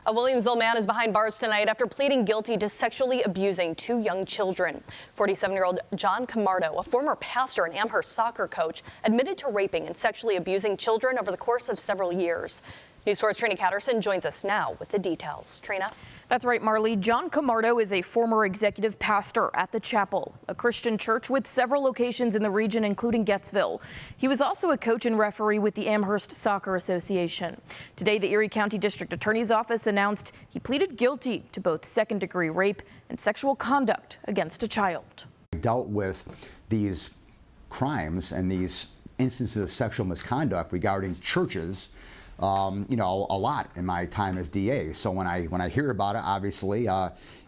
A Williamsville man is behind bars tonight after pleading guilty to sexually abusing two young children. 47-year-old John Camardo, a former pastor and Amherst soccer coach, admitted to raping and sexually abusing children over the course of several years. News 4's Trina Catterson joins us now with the details. Trina? That's right, Marley. John Camardo is a former executive pastor at the Chapel, a Christian church with several locations in the region, including Gettsville. He was also a coach and referee with the Amherst Soccer Association. Today, the Erie County District Attorney's Office announced he pleaded guilty to both second-degree rape and sexual conduct against a child. I dealt with these crimes and these instances of sexual misconduct regarding churches a lot in my time as DA. So when I hear about it, obviously,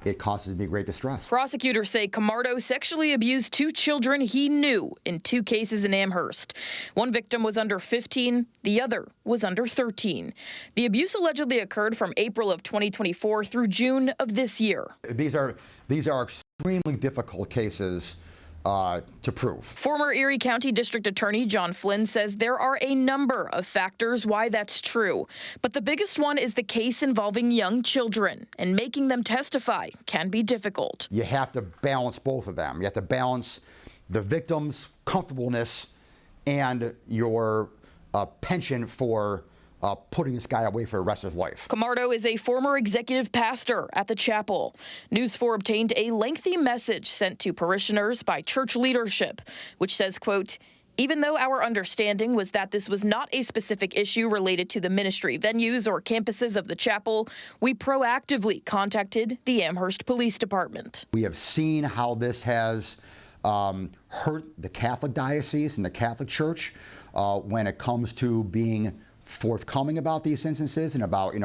it causes me great distress. Prosecutors say Camardo sexually abused two children he knew in two cases in Amherst. One victim was under 15, the other was under 13. The abuse allegedly occurred from April of 2024 through June of this year. These are extremely difficult cases to prove. Former Erie County District Attorney John Flynn says there are a number of factors why that's true, but the biggest one is the case involving young children, and making them testify can be difficult. You have to balance both of them. You have to balance the victim's comfortableness and your penchant for putting this guy away for the rest of his life. Camardo is a former executive pastor at the Chapel. News 4 obtained a lengthy message sent to parishioners by church leadership, which says, quote, "Even though our understanding was that this was not a specific issue related to the ministry venues or campuses of the Chapel, we proactively contacted the Amherst Police Department." We have seen how this has hurt the Catholic diocese and the Catholic Church when it comes to being forthcoming about these instances and about,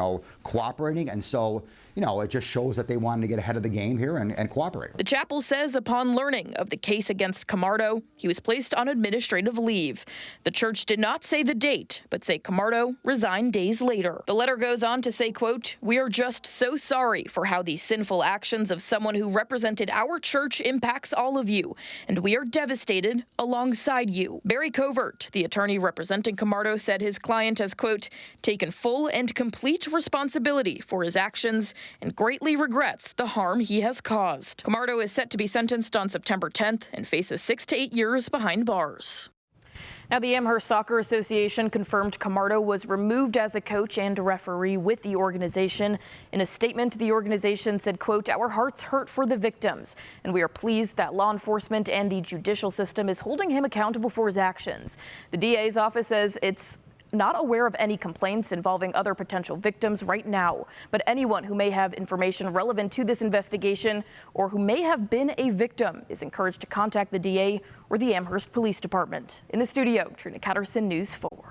cooperating. And so, it just shows that they wanted to get ahead of the game here and cooperate. The Chapel says upon learning of the case against Camardo, he was placed on administrative leave. The church did not say the date, but say Camardo resigned days later. The letter goes on to say, quote, "We are just so sorry for how these sinful actions of someone who represented our church impacts all of you, and we are devastated alongside you." Barry Covert, the attorney representing Camardo, said his client has, quote, "taken full and complete responsibility for his actions and greatly regrets the harm he has caused." Camardo is set to be sentenced on September 10th and faces 6 to 8 years behind bars. Now, the Amherst Soccer Association confirmed Camardo was removed as a coach and referee with the organization. In a statement, the organization said, quote, "Our hearts hurt for the victims, and we are pleased that law enforcement and the judicial system is holding him accountable for his actions." The DA's office says it's not aware of any complaints involving other potential victims right now, but anyone who may have information relevant to this investigation or who may have been a victim is encouraged to contact the DA or the Amherst Police Department. In the studio, Trina Catterson, News 4.